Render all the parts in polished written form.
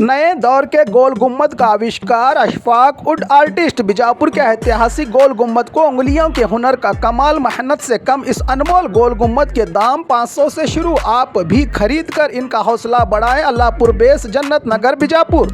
नए दौर के गोल गुम्बद का आविष्कार अशफाक वुड आर्टिस्ट बीजापुर के ऐतिहासिक गोल गुम्बद को उंगलियों के हुनर का कमाल, मेहनत से कम इस अनमोल गोल गुम्बद के दाम 500 से शुरू। आप भी खरीद कर इनका हौसला बढ़ाएं। अल्लाहपुर बेस, जन्नत नगर, बीजापुर।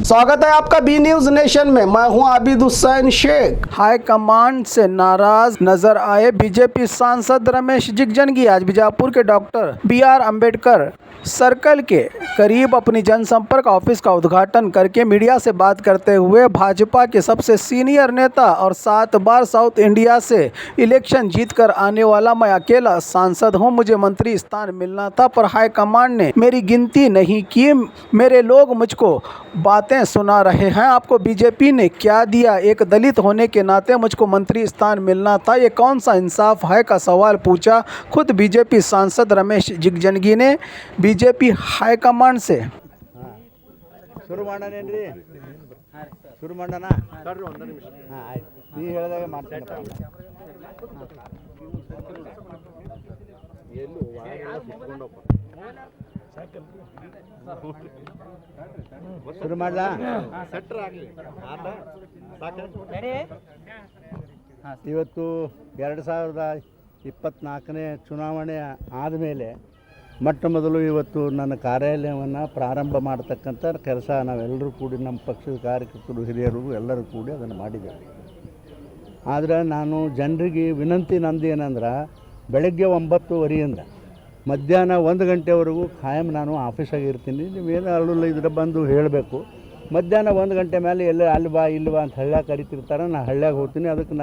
स्वागत है आपका बी न्यूज नेशन में। मैं हूं आबिद हुसैन शेख। हाई कमांड से नाराज नजर आए बीजेपी सांसद रमेश जिगजनगी आज बीजापुर के डॉक्टर BR अम्बेडकर सर्कल के करीब अपनी जनसंपर्क ऑफिस का उद्घाटन करके मीडिया से बात करते हुए भाजपा के सबसे सीनियर नेता और 7 बार साउथ इंडिया से इलेक्शन जीतकर आने वाला मैं अकेला सांसद हूं, मुझे मंत्री स्थान मिलना था पर हाईकमांड ने मेरी गिनती नहीं की। मेरे लोग मुझको बातें सुना रहे हैं। आपको बीजेपी ने क्या दिया? एक दलित होने के नाते मुझको मंत्री स्थान मिलना था, ये कौन सा इंसाफ है का सवाल पूछा खुद बीजेपी सांसद रमेश जिगजनगी ने बीजेपी हाईकमांड से। ಶುರು ಮಾಡೋಣೇನ್ರಿ? ಶುರು ಮಾಡೋಣ? ಹಾಂ ಆಯ್ತು, ನೀವು ಹೇಳಿದಾಗ ಮಾಡ್ತೀನಿ. ಶುರು ಮಾಡಲಾ? ಇವತ್ತು 2024ನೇ ಚುನಾವಣೆ ಆದಮೇಲೆ ಮೊಟ್ಟ ಮೊದಲು ಇವತ್ತು ನನ್ನ ಕಾರ್ಯಾಲಯವನ್ನು ಪ್ರಾರಂಭ ಮಾಡತಕ್ಕಂಥ ಕೆಲಸ ನಾವೆಲ್ಲರೂ ಕೂಡಿ, ನಮ್ಮ ಪಕ್ಷದ ಕಾರ್ಯಕರ್ತರು, ಹಿರಿಯರು ಎಲ್ಲರೂ ಕೂಡಿ ಅದನ್ನು ಮಾಡಿದ್ದೇವೆ. ಆದರೆ ನಾನು ಜನರಿಗೆ ವಿನಂತಿ ನಂದು ಏನಂದ್ರೆ, ಬೆಳಗ್ಗೆ 9:30ಯಿಂದ ಮಧ್ಯಾಹ್ನ 1 ಗಂಟೆವರೆಗೂ ಖಾಯಂ ನಾನು ಆಫೀಸಾಗಿ ಇರ್ತೀನಿ. ನೀವೇನು ಅಲ್ಲಲ್ಲ ಇದ್ರೆ ಬಂದು ಹೇಳಬೇಕು. ಮಧ್ಯಾಹ್ನ 1 ಗಂಟೆ ಮೇಲೆ ಎಲ್ಲ ಅಲ್ಲಿ ಬಾ ಇಲ್ಲಿ ಬಾ ಅಂತ ಹಳ್ಳ್ಯಾಗ ಕರಿತಿರ್ತಾರೆ, ನಾನು ಹಳ್ಳ್ಯಾಗ ಹೋಗ್ತೀನಿ. ಅದಕ್ಕೆ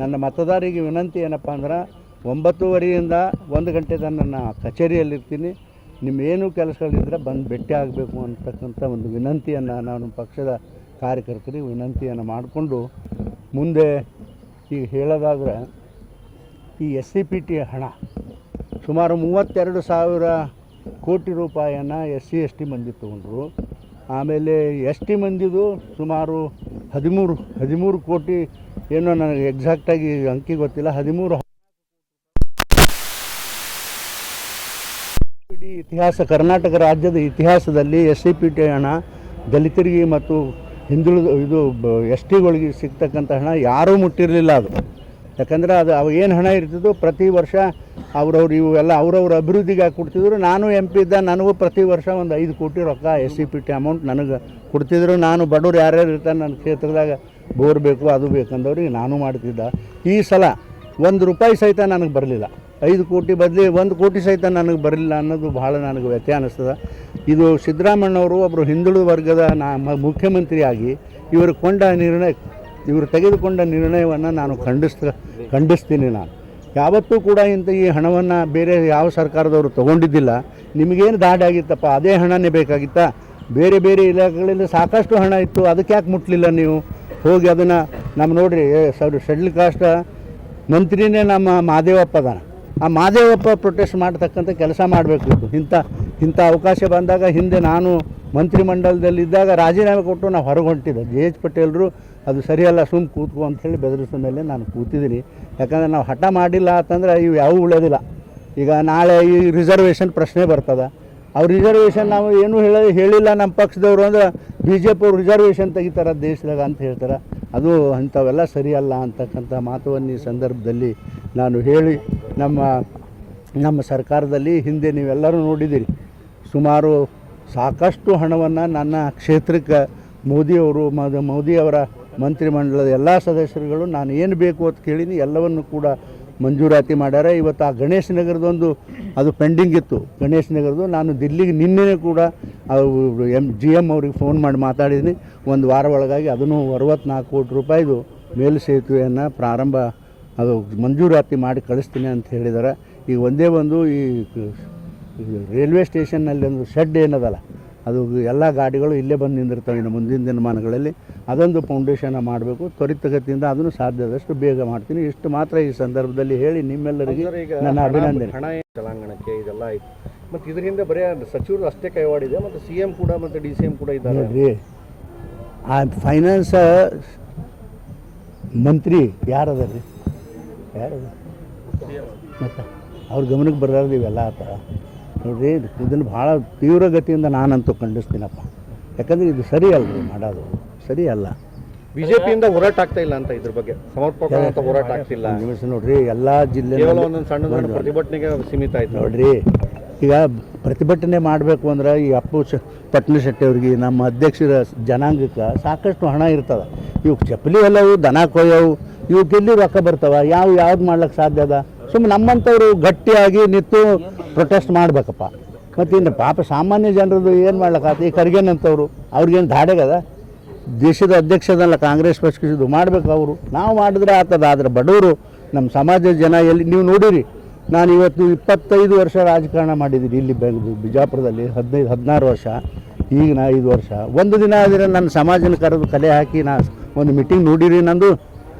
ನನ್ನ ಮತದಾರರಿಗೆ ವಿನಂತಿ ಏನಪ್ಪ ಅಂದ್ರೆ, 9:30ಯಿಂದ 1 ಗಂಟೆ ತನಕ ನಾನು ಕಚೇರಿಯಲ್ಲಿರ್ತೀನಿ. ನಿಮ್ಮೇನು ಕೆಲಸಗಳಿದ್ದರೆ ಬಂದು ಭೇಟಿ ಆಗಬೇಕು ಅಂತಕ್ಕಂಥ ಒಂದು ವಿನಂತಿಯನ್ನು ನಾನು ಪಕ್ಷದ ಕಾರ್ಯಕರ್ತರಿಗೆ ವಿನಂತಿಯನ್ನು ಮಾಡಿಕೊಂಡು, ಮುಂದೆ ಈಗ ಹೇಳೋದಾದರೆ ಈ SCPT ಹಣ ಸುಮಾರು 32,000 ಕೋಟಿ ರೂಪಾಯಿಯನ್ನು SC/ST ಮಂದಿ ತೊಗೊಂಡ್ರು. ಆಮೇಲೆ ST ಮಂದಿದು ಸುಮಾರು 13 ಕೋಟಿ, ಏನೋ ನನಗೆ ಎಕ್ಸಾಕ್ಟಾಗಿ ಅಂಕಿ ಗೊತ್ತಿಲ್ಲ, 13 ಇತಿಹಾಸ, ಕರ್ನಾಟಕ ರಾಜ್ಯದ ಇತಿಹಾಸದಲ್ಲಿ SCPT ಹಣ ದಲಿತರಿಗೆ ಮತ್ತು ಹಿಂದುಳಿದ STಗಳಿಗೆ ಸಿಗ್ತಕ್ಕಂಥ ಹಣ ಯಾರೂ ಮುಟ್ಟಿರಲಿಲ್ಲ. ಅದು ಯಾಕಂದರೆ ಅದು ಏನು ಹಣ ಇರ್ತಿದ್ದು ಪ್ರತಿ ವರ್ಷ ಅವ್ರವ್ರು ಇವೆಲ್ಲ ಅವ್ರವ್ರ ಅಭಿವೃದ್ಧಿಗೆ ಕೊಡ್ತಿದ್ರು. ನಾನು MP ಇದ್ದ, ನನಗೂ ಪ್ರತಿ ವರ್ಷ ಒಂದು 5 ಕೋಟಿ ರೊಕ್ಕ SCPT ಅಮೌಂಟ್ ನನಗೆ ಕೊಡ್ತಿದ್ರು. ನಾನು ಬಡವ್ರು ಯಾರ್ಯಾರು ಇರ್ತಾರೆ ನನ್ನ ಕ್ಷೇತ್ರದಾಗ ಬೋರ್ ಬೇಕು ಅದು ಬೇಕಂದವ್ರಿಗೆ ನಾನು ಮಾಡ್ತಿದ್ದ. ಈ ಸಲ 1 ರೂಪಾಯಿ ಸಹಿತ ನನಗೆ ಬರಲಿಲ್ಲ. 5 ಕೋಟಿ ಬದಲಿ 1 ಕೋಟಿ ಸಹಿತ ನನಗೆ ಬರಲಿಲ್ಲ ಅನ್ನೋದು ಭಾಳ ನನಗೆ ವ್ಯತ್ಯಾಸ ಅನ್ನಿಸ್ತದೆ. ಇದು ಸಿದ್ದರಾಮಣ್ಣವರು ಒಬ್ಬರು ಹಿಂದುಳಿದ ವರ್ಗದ ಮುಖ್ಯಮಂತ್ರಿಯಾಗಿ ಇವರು ತೆಗೆದುಕೊಂಡ ನಿರ್ಣಯವನ್ನು ನಾನು ಖಂಡಿಸ್ತೀನಿ. ನಾನು ಯಾವತ್ತೂ ಕೂಡ ಈ ಹಣವನ್ನು ಬೇರೆ ಯಾವ ಸರ್ಕಾರದವರು ತೊಗೊಂಡಿದ್ದಿಲ್ಲ. ನಿಮಗೇನು ದಾಡಿ ಆಗಿತ್ತಪ್ಪ, ಅದೇ ಹಣನೇ ಬೇಕಾಗಿತ್ತಾ? ಬೇರೆ ಬೇರೆ ಇಲಾಖೆಗಳಲ್ಲಿ ಸಾಕಷ್ಟು ಹಣ ಇತ್ತು, ಅದಕ್ಕೆ ಯಾಕೆ ಮುಟ್ಟಲಿಲ್ಲ ನೀವು? ಹೋಗಿ ಅದನ್ನು ನಮ್ಮ ನೋಡಿರಿ, ಶೆಡ್ಯೂಲ್ ಕಾಸ್ಟ್ ಮಂತ್ರಿನೇ ನಮ್ಮ ಮಹದೇವಪ್ಪ ಅದಾನ. ಆ ಮಹದೇವಪ್ಪ ಪ್ರೊಟೆಸ್ಟ್ ಮಾಡ್ತಕ್ಕಂಥ ಕೆಲಸ ಮಾಡಬೇಕಿತ್ತು. ಇಂಥ ಅವಕಾಶ ಬಂದಾಗ, ಹಿಂದೆ ನಾನು ಮಂತ್ರಿಮಂಡಲದಲ್ಲಿದ್ದಾಗ ರಾಜೀನಾಮೆ ಕೊಟ್ಟು ನಾವು ಹೊರಗೆ ಹೊಂಟಿದ್ದೆ. JH ಪಟೇಲರು ಅದು ಸರಿಯಲ್ಲ, ಸುಮ್ಮ ಕೂತ್ಕೊ ಅಂಥೇಳಿ ಬೆದರಿಸಿದ ಮೇಲೆ ನಾನು ಕೂತಿದ್ದೀನಿ. ಯಾಕಂದರೆ ನಾವು ಹಠ ಮಾಡಿಲ್ಲ ಅಂತಂದ್ರೆ ಇವು ಯಾವೂ ಉಳಿಯೋದಿಲ್ಲ. ಈಗ ನಾಳೆ ಈ ರಿಸರ್ವೇಷನ್ ಪ್ರಶ್ನೆ ಬರ್ತದೆ. ಅವ್ರು ರಿಸರ್ವೇಷನ್ ನಾವು ಏನೂ ಹೇಳಿಲ್ಲ ನಮ್ಮ ಪಕ್ಷದವರು ಅಂದ್ರೆ BJP ಅವರು ರಿಸರ್ವೇಷನ್ ತೆಗಿತಾರೆ ದೇಶದಾಗ ಅಂತ ಹೇಳ್ತಾರೆ. ಅದು ಅಂಥವೆಲ್ಲ ಸರಿಯಲ್ಲ ಅಂತಕ್ಕಂಥ ಮಾತುವನ್ನು ಈ ಸಂದರ್ಭದಲ್ಲಿ ನಾನು ಹೇಳಿ, ನಮ್ಮ ಸರ್ಕಾರದಲ್ಲಿ ಹಿಂದೆ ನೀವೆಲ್ಲರೂ ನೋಡಿದ್ದೀರಿ, ಸುಮಾರು ಸಾಕಷ್ಟು ಹಣವನ್ನು ನನ್ನ ಕ್ಷೇತ್ರಕ್ಕೆ ಮೋದಿಯವರ ಮಂತ್ರಿಮಂಡಲದ ಎಲ್ಲ ಸದಸ್ಯರುಗಳು ನಾನು ಏನು ಬೇಕು ಅಂತ ಕೇಳೀನಿ, ಎಲ್ಲವನ್ನು ಕೂಡ ಮಂಜೂರಾತಿ ಮಾಡ್ಯಾರ. ಇವತ್ತು ಆ ಗಣೇಶ್ ನಗರದೊಂದು ಅದು ಪೆಂಡಿಂಗ್ ಇತ್ತು, ಗಣೇಶ್ ನಗರದ್ದು. ನಾನು ದಿಲ್ಲಿಗೆ ನಿನ್ನೆ ಕೂಡ GM ಅವ್ರಿಗೆ ಫೋನ್ ಮಾಡಿ ಮಾತಾಡಿದ್ದೀನಿ. 1 ವಾರ ಒಳಗಾಗಿ ಅದನ್ನು 64 ಕೋಟಿ ರೂಪಾಯಿದು ಮೇಲು ಸೇತುವೆಯನ್ನು ಪ್ರಾರಂಭ ಅದು ಮಂಜೂರಾತಿ ಮಾಡಿ ಕಳಿಸ್ತೀನಿ ಅಂತ ಹೇಳಿದ್ದಾರೆ. ಈಗ ಒಂದೇ ಒಂದು ಈ ರೈಲ್ವೆ ಸ್ಟೇಷನ್ನಲ್ಲಿ ಒಂದು ಶೆಡ್ ಏನದಲ್ಲ, ಅದು ಎಲ್ಲ ಗಾಡಿಗಳು ಇಲ್ಲೇ ಬಂದು ನಿಂದಿರ್ತವೆ. ಇನ್ನು ಮುಂದಿನ ದಿನಮಾನಗಳಲ್ಲಿ ಅದೊಂದು ಫೌಂಡೇಶನ್ ಮಾಡಬೇಕು ತ್ವರಿತಗತಿಯಿಂದ. ಅದನ್ನು ಸಾಧ್ಯದಷ್ಟು ಬೇಗ ಮಾಡ್ತೀನಿ. ಇಷ್ಟು ಮಾತ್ರ ಈ ಸಂದರ್ಭದಲ್ಲಿ ಹೇಳಿ ನಿಮ್ಮೆಲ್ಲರಿಗೆ ನನ್ನ ಅಭಿನಂದನೆ. ಹಣ ತೆಲಂಗಾಣಕ್ಕೆ ಇದೆಲ್ಲ ಆಯಿತು, ಮತ್ತು ಇದರಿಂದ ಬರೀ ಸಚಿವರು ಅಷ್ಟೇ ಕೈವಾಡಿದೆ, ಮತ್ತು CM ಕೂಡ ಮತ್ತು DCM ಕೂಡ ಇದ್ದಾರೆ. ನೋಡಿರಿ, ಆ ಫೈನಾನ್ಸ್ ಮಂತ್ರಿ ಯಾರದ ರೀ? ಯಾರದ? ಮತ್ತು ಅವ್ರ ಗಮನಕ್ಕೆ ಬರೋದು ಇವೆಲ್ಲ ಆ ಥರ ನೋಡಿರಿ ಇದನ್ನು ಭಾಳ ತೀವ್ರಗತಿಯಿಂದ ನಾನಂತೂ ಖಂಡಿಸ್ತೀನಪ್ಪ. ಯಾಕಂದರೆ ಇದು ಸರಿ ಅಲ್ರಿ ಮಾಡೋದು, ಸರಿ ಅಲ್ಲ. ಬಿಜೆಪಿಯಿಂದ ಹೋರಾಟ ಆಗ್ತಾ ಇಲ್ಲ ಅಂತ ಇದ್ರ ಬಗ್ಗೆ ಸಮರ್ಪಕ ಹೋರಾಟ ಆಗ್ತಿಲ್ಲ. ನಿಮಿಷ ನೋಡ್ರಿ, ಎಲ್ಲ ಜಿಲ್ಲೆ ಕೇವಲ ಒಂದೊಂದು ಸಣ್ಣ ಪ್ರತಿಭಟನೆಗೆ ಸೀಮಿತ ಆಯ್ತು ನೋಡ್ರಿ. ಈಗ ಪ್ರತಿಭಟನೆ ಮಾಡಬೇಕು ಅಂದ್ರೆ ಈ ಅಪ್ಪು ಪಟ್ನಶೆಟ್ಟಿ ಅವ್ರಿಗೆ, ನಮ್ಮ ಅಧ್ಯಕ್ಷರ ಜನಾಂಗಕ್ಕೆ ಸಾಕಷ್ಟು ಹಣ ಇರ್ತದೆ. ಇವು ಚಪ್ಪಲಿ ಎಲ್ಲವು, ದನ ಕೊಯ್ಯವು, ಇವಕ್ಕೆಲ್ಲಿ ರೊಕ್ಕ ಬರ್ತಾವ? ಯಾವ್ದು ಮಾಡ್ಲಿಕ್ಕೆ ಸಾಧ್ಯ ಅದ? ಸುಮ್ಮನೆ ನಮ್ಮಂಥವ್ರು ಗಟ್ಟಿಯಾಗಿ ನಿಂತು ಪ್ರೊಟೆಸ್ಟ್ ಮಾಡಬೇಕಪ್ಪ. ಮತ್ತು ಇನ್ನು ಪಾಪ ಸಾಮಾನ್ಯ ಜನರದ್ದು ಏನು ಮಾಡ್ಲಿಕ್ಕೆ ಈ ಖರ್ಗೆನಂತವ್ರು ಅವ್ರಿಗೇನು ಧಾಡೆಗದ? ದೇಶದ ಅಧ್ಯಕ್ಷದಲ್ಲ ಕಾಂಗ್ರೆಸ್ ಪಕ್ಷದ್ದು ಮಾಡಬೇಕು ಅವರು. ನಾವು ಮಾಡಿದ್ರೆ ಆಗ್ತದ. ಆದರೆ ಬಡವರು, ನಮ್ಮ ಸಮಾಜದ ಜನ ಎಲ್ಲಿ ನೀವು ನೋಡಿರಿ. ನಾನು ಇವತ್ತು 25 ವರ್ಷ ರಾಜಕಾರಣ ಮಾಡಿದ್ದೀನಿ ಇಲ್ಲಿ ಬಿಜಾಪುರದಲ್ಲಿ, 15-16 ವರ್ಷ, ಈಗ ನಾ 5 ವರ್ಷ. ಒಂದು ದಿನ ಆದರೆ ನನ್ನ ಸಮಾಜನ ಕರೆದು ಕಲೆ ಹಾಕಿ ನಾ ಒಂದು ಮೀಟಿಂಗ್ ನೋಡಿರಿ, ನಂದು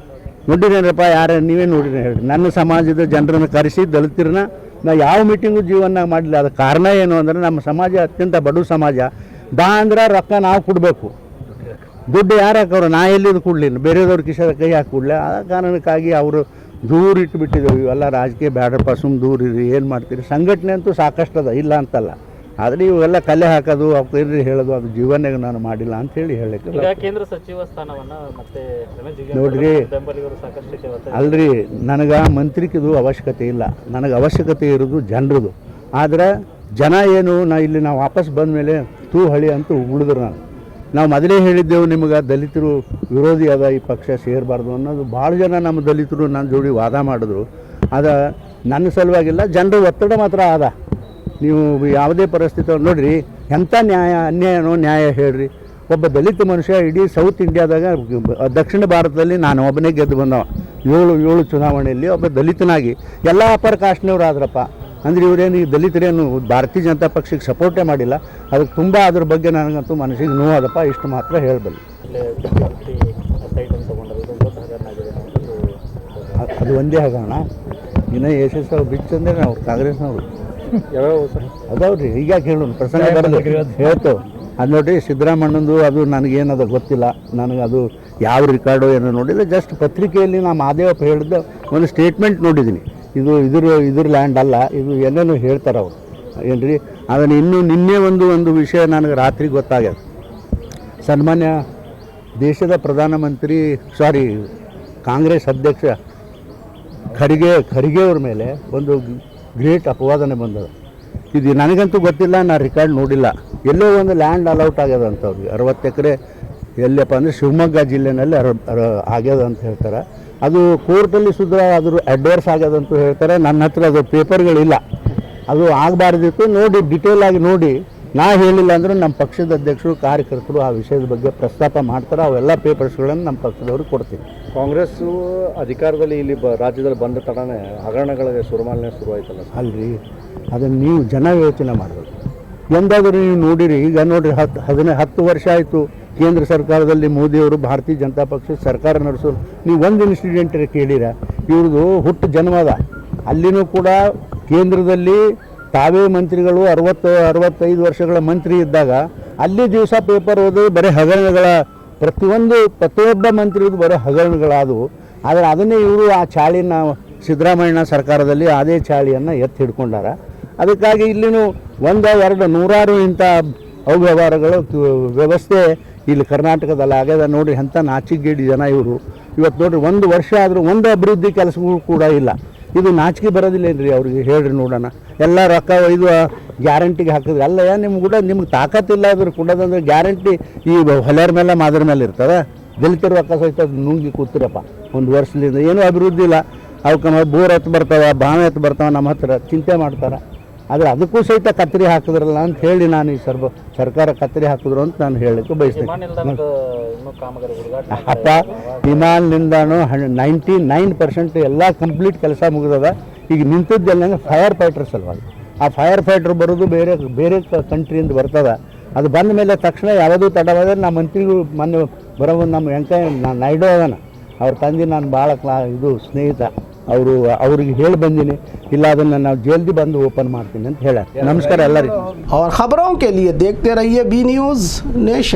ನೋಡಿರೇನಪ್ಪ? ಯಾರು ನೀವೇ ನೋಡಿರಿ ಹೇಳ್ರಿ. ನನ್ನ ಸಮಾಜದ ಜನರನ್ನು ಕರೆಸಿ ದಲಿತರನ್ನ ನಾ ಯಾವ ಮೀಟಿಂಗು ಜೀವನ ಮಾಡಲಿಲ್ಲ. ಅದಕ್ಕೆ ಕಾರಣ ಏನು ಅಂದರೆ ನಮ್ಮ ಸಮಾಜ ಅತ್ಯಂತ ಬಡ ಸಮಾಜ. ಬಾ ಅಂದ್ರೆ ರೊಕ್ಕ ನಾವು ಕೊಡಬೇಕು, ದುಡ್ಡು ಯಾರು ಹಾಕೋರು? ನಾ ಎಲ್ಲಿದ್ದು ಕೊಡಲಿಲ್ಲ, ಬೇರೆದವ್ರ ಕಿಶದ ಕೈ ಹಾಕಿ ಕೊಡಲಿ. ಆ ಕಾರಣಕ್ಕಾಗಿ ಅವರು ದೂರ ಇಟ್ಟುಬಿಟ್ಟಿದ್ದೇವೆ. ಇವೆಲ್ಲ ರಾಜಕೀಯ ಬ್ಯಾಡ್ರಪ್ಪ, ಸುಮ್ಮ ದೂರ ಇರಿ, ಏನು ಮಾಡ್ತೀರಿ? ಸಂಘಟನೆ ಅಂತೂ ಸಾಕಷ್ಟು ಅದ, ಇಲ್ಲ ಅಂತಲ್ಲ. ಆದರೆ ಇವೆಲ್ಲ ಕಲೆ ಹಾಕೋದು, ಅವ್ರು ಹೇಳೋದು, ಅದು ಜೀವನಕ್ಕೆ ನಾನು ಮಾಡಿಲ್ಲ ಅಂತೇಳಿ ಹೇಳಕ್ಕೆ. ಕೇಂದ್ರ ಸಚಿವ ಸ್ಥಾನವನ್ನು ಮತ್ತೆ ನೋಡ್ರಿ, ಬೆಂಬಲಿಗರು ಸಾಕಷ್ಟು ಅಲ್ರಿ, ನನಗೆ ಮಂತ್ರಿಕಿದು ಅವಶ್ಯಕತೆ ಇಲ್ಲ. ನನಗೆ ಅವಶ್ಯಕತೆ ಇರೋದು ಜನರದು. ಆದರೆ ಜನ ಏನು, ನಾವು ವಾಪಸ್ ಬಂದ ಮೇಲೆ ಹಳಿ ಅಂತೂ ಉಳಿದ್ರು. ನಾವು ಮೊದಲೇ ಹೇಳಿದ್ದೆವು ನಿಮಗೆ, ದಲಿತರು ವಿರೋಧಿ ಅದ, ಈ ಪಕ್ಷ ಸೇರಬಾರ್ದು ಅನ್ನೋದು. ಭಾಳ ಜನ ನಮ್ಮ ದಲಿತರು ನನ್ನ ಜೋಡಿ ವಾದ ಮಾಡಿದ್ರು. ಅದ ನನ್ನ ಸಲುವಾಗಿಲ್ಲ, ಜನರ ಒತ್ತಡ ಮಾತ್ರ ಅದ. ನೀವು ಯಾವುದೇ ಪರಿಸ್ಥಿತಿ ನೋಡಿರಿ, ಎಂಥ ಅನ್ಯಾಯನೋ ನ್ಯಾಯ ಹೇಳ್ರಿ. ಒಬ್ಬ ದಲಿತ ಮನುಷ್ಯ ಇಡೀ ಸೌತ್ ಇಂಡಿಯಾದಾಗ, ದಕ್ಷಿಣ ಭಾರತದಲ್ಲಿ ನಾನು ಒಬ್ಬನೇ ಗೆದ್ದು ಬಂದವ. 7 ಚುನಾವಣೆಯಲ್ಲಿ ಒಬ್ಬ ದಲಿತನಾಗಿ. ಎಲ್ಲ ಅಪರ ಕಾಸ್ಟ್ನವ್ರು ಆದ್ರಪ್ಪ. ಅಂದರೆ ಇವರೇನು ಈ ದಲಿತರೇನು ಭಾರತೀಯ ಜನತಾ ಪಕ್ಷಕ್ಕೆ ಸಪೋರ್ಟೇ ಮಾಡಿಲ್ಲ. ಅದಕ್ಕೆ ತುಂಬ ಅದ್ರ ಬಗ್ಗೆ ನನಗಂತೂ ಮನಸ್ಸಿಗೆ ನೋವಾದಪ್ಪ. ಇಷ್ಟು ಮಾತ್ರ ಹೇಳಬಲ್ಲೆ. ಅದು ಒಂದೇ ಹಗರಣ. ಇನ್ನು ಯಶಸ್ಸು ಬಿಚ್ಚಂದ್ರೆ ನಾವು ಕಾಂಗ್ರೆಸ್ನವರು ಅದಾವ್ರಿ. ಈಗ ಹೇಳೋಣ, ಪ್ರಸಂಗ ಬರಲ್ಲ ಹೇಳ್ತು. ಅದು ನೋಡಿರಿ, ಸಿದ್ದರಾಮಣ್ಣಂದು ಅದು ನನಗೇನದ ಗೊತ್ತಿಲ್ಲ. ನನಗದು ಯಾವ ರೆಕಾರ್ಡು ಏನೋ ನೋಡಿಲ್ಲ. ಜಸ್ಟ್ ಪತ್ರಿಕೆಯಲ್ಲಿ ನಾ ಮಾದೇವಪ್ಪ ಹೇಳಿದ ಒಂದು ಸ್ಟೇಟ್ಮೆಂಟ್ ನೋಡಿದ್ದೀನಿ. ಇದ್ರ ಲ್ಯಾಂಡ್ ಅಲ್ಲ, ಇದು ಏನೇನು ಹೇಳ್ತಾರೆ ಅವರು, ಏನ್ರಿ. ಅದನ್ನು ಇನ್ನೂ ನಿನ್ನೆ ಒಂದು ವಿಷಯ ನನಗೆ ರಾತ್ರಿ ಗೊತ್ತಾಗ್ಯದ. ಸನ್ಮಾನ್ಯ ದೇಶದ ಪ್ರಧಾನಮಂತ್ರಿ ಕಾಂಗ್ರೆಸ್ ಅಧ್ಯಕ್ಷ ಖರ್ಗೆ ಅವ್ರ ಮೇಲೆ ಒಂದು ಗ್ರೇಟ್ ಅಪವಾದನೆ ಬಂದದ. ಇದು ನನಗಂತೂ ಗೊತ್ತಿಲ್ಲ, ನಾನು ರೆಕಾರ್ಡ್ ನೋಡಿಲ್ಲ. ಎಲ್ಲೋ ಒಂದು ಲ್ಯಾಂಡ್ ಅಲೌಟ್ ಆಗ್ಯದ ಅಂತ ಅವ್ರಿಗೆ, 60 ಎಕರೆ. ಎಲ್ಲಪ್ಪ ಅಂದರೆ ಶಿವಮೊಗ್ಗ ಜಿಲ್ಲೆನಲ್ಲಿ ಆಗ್ಯದ ಅಂತ ಹೇಳ್ತಾರೆ. ಅದು ಕೋರ್ಟಲ್ಲಿ ಸುದ್ದ ಅದ್ರ ಅಡ್ವರ್ಸ್ ಆಗ್ಯದಂತೂ ಹೇಳ್ತಾರೆ. ನನ್ನ ಹತ್ರ ಅದು ಪೇಪರ್ಗಳಿಲ್ಲ. ಅದು ಆಗಬಾರ್ದಿತ್ತು. ನೋಡಿ, ಡಿಟೇಲ್ ಆಗಿ ನೋಡಿ. ನಾ ಹೇಳಿಲ್ಲ ಅಂದರೂ ನಮ್ಮ ಪಕ್ಷದ ಅಧ್ಯಕ್ಷರು, ಕಾರ್ಯಕರ್ತರು ಆ ವಿಷಯದ ಬಗ್ಗೆ ಪ್ರಸ್ತಾಪ ಮಾಡ್ತಾರೆ. ಅವೆಲ್ಲ ಪೇಪರ್ಸ್ಗಳನ್ನು ನಮ್ಮ ಪಕ್ಷದವ್ರಿಗೆ ಕೊಡ್ತೀನಿ. ಕಾಂಗ್ರೆಸ್ಸು ಅಧಿಕಾರದಲ್ಲಿ ಇಲ್ಲಿ ರಾಜ್ಯದಲ್ಲಿ ಬಂದ ತಡನೇ ಹಗರಣಗಳಿಗೆ ಶುರುಮಾಲನೆ ಶುರುವಾಯ್ತಲ್ಲ ಅಲ್ರಿ. ಅದನ್ನು ನೀವು ಜನ ಯೋಚನೆ ಮಾಡಬೇಕು. ಎಂದಾದರೂ ನೀವು ನೋಡಿರಿ. ಈಗ ನೋಡಿರಿ, 10 ವರ್ಷ ಆಯಿತು ಕೇಂದ್ರ ಸರ್ಕಾರದಲ್ಲಿ ಮೋದಿಯವರು ಭಾರತೀಯ ಜನತಾ ಪಕ್ಷ ಸರ್ಕಾರ ನಡೆಸೋರು. ನೀವು ಒಂದು ಇನ್ಸಿಡೆಂಟ್ ಕೇಳಿರ? ಇವ್ರದ್ದು ಹುಟ್ಟು ಜನ್ಮದ. ಅಲ್ಲಿನೂ ಕೂಡ ಕೇಂದ್ರದಲ್ಲಿ ತಾವೇ ಮಂತ್ರಿಗಳು 60-65 ವರ್ಷಗಳ ಮಂತ್ರಿ ಇದ್ದಾಗ ಅಲ್ಲಿ ದಿವಸ ಪೇಪರ್ ಓದಿ ಬರೀ ಹಗರಣಗಳ, ಪ್ರತಿಯೊಬ್ಬ ಮಂತ್ರಿಗೂ ಬರೀ ಹಗರಣಗಳಾದವು. ಆದರೆ ಅದನ್ನೇ ಇವರು ಆ ಚಾಳಿನ ಸಿದ್ದರಾಮಯ್ಯ ಸರ್ಕಾರದಲ್ಲಿ ಅದೇ ಚಾಳಿಯನ್ನು ಎತ್ತಿ ಹಿಡ್ಕೊಂಡಾರ. ಅದಕ್ಕಾಗಿ ಇಲ್ಲಿನೂ 100-200 ಇಂಥ ಅವ್ಯವಹಾರಗಳು ವ್ಯವಸ್ಥೆ ಇಲ್ಲಿ ಕರ್ನಾಟಕದಲ್ಲಿ ಆಗ್ಯದ. ನೋಡಿರಿ, ಎಂಥ ನಾಚಿಕೆಗೇಡಿ ಜನ ಇವರು. ಇವತ್ತು ನೋಡಿರಿ, 1 ವರ್ಷ ಆದರೂ ಒಂದು ಅಭಿವೃದ್ಧಿ ಕೆಲಸಗಳು ಕೂಡ ಇಲ್ಲ. ಇದು ನಾಚಿಕೆ ಬರೋದಿಲ್ಲೇನ್ರಿ ಅವ್ರಿಗೆ? ಹೇಳ್ರಿ ನೋಡೋಣ. ಎಲ್ಲ ರೊಕ್ಕ ಒಯ್ದು ಗ್ಯಾರಂಟಿಗೆ ಹಾಕಿದ್ರಿ. ಅಲ್ಲ, ನಿಮ್ಗೆ ತಾಕತ್ತಿಲ್ಲ ಅದ್ರ ಕೊಡೋದಂದ್ರೆ ಗ್ಯಾರಂಟಿ ಈ ಹೊಲೆಯ ಮೇಲೆ ಮಾದ್ರ ಮೇಲೆ ಇರ್ತದೆ. ದಲಿತರ ರೊಕ್ಕ ಸಹಿತ ನುಂಗಿ ಕೂತಿರಪ್ಪ 1 ವರ್ಷದಿಂದ. ಏನೂ ಅಭಿವೃದ್ಧಿ ಇಲ್ಲ. ಅವಕ್ಕೆ ಬೋರ್ ಎತ್ತು ಬರ್ತಾವೆ, ಬಾವಿ ಎತ್ತು ಬರ್ತಾವೆ, ನಮ್ಮ ಹತ್ರ ಚಿಂತೆ ಮಾಡ್ತಾರೆ. ಆದರೆ ಅದಕ್ಕೂ ಸಹಿತ ಕತ್ತರಿ ಹಾಕಿದ್ರಲ್ಲ ಅಂತ ಹೇಳಿ ನಾನು ಈ ಸರ್ಕಾರ ಕತ್ತರಿ ಹಾಕಿದ್ರು ಅಂತ ನಾನು ಹೇಳಲಿಕ್ಕೆ ಬಯಸ್ತೀನಿ. ಅಪ್ಪ, ವಿಮಾನ ನಿಲ್ದಾಣ 99% ಎಲ್ಲ ಕಂಪ್ಲೀಟ್ ಕೆಲಸ ಮುಗಿದದ. ಈಗ ನಿಂತಿದ್ದೆಲ್ಲ ಫೈರ್ ಫೈಟರ್ ಸಲುವಾಗಿ. ಆ ಫೈರ್ ಫೈಟರ್ ಬರೋದು ಬೇರೆ ಕಂಟ್ರಿಯಿಂದ ಬರ್ತದೆ. ಅದು ಬಂದ ಮೇಲೆ ತಕ್ಷಣ ಯಾವುದೂ ತಡವಾದರೆ ನಮ್ಮ ಮಂತ್ರಿಗಳು ಮೊನ್ನೆ ಬರೋ ನಮ್ಮ ವೆಂಕಯ್ಯ ನಾಯ್ಡು ಅದನ ಅವ್ರ ತಂದೆ ನಾನು ಭಾಳ ಸ್ನೇಹಿತ. ಅವ್ರಿಗೆ ಹೇಳಿ ಬಂದೀನಿ, ಇಲ್ಲ ಅದನ್ನು ನಾವು ಜಲ್ದಿ ಬಂದು ಓಪನ್ ಮಾಡ್ತೀನಿ ಅಂತ ಹೇಳ. ನಮಸ್ಕಾರ ಎಲ್ಲರಿಗೂ. और खबरों के लिए देखते रहिए बी न्यूज़ नेशन।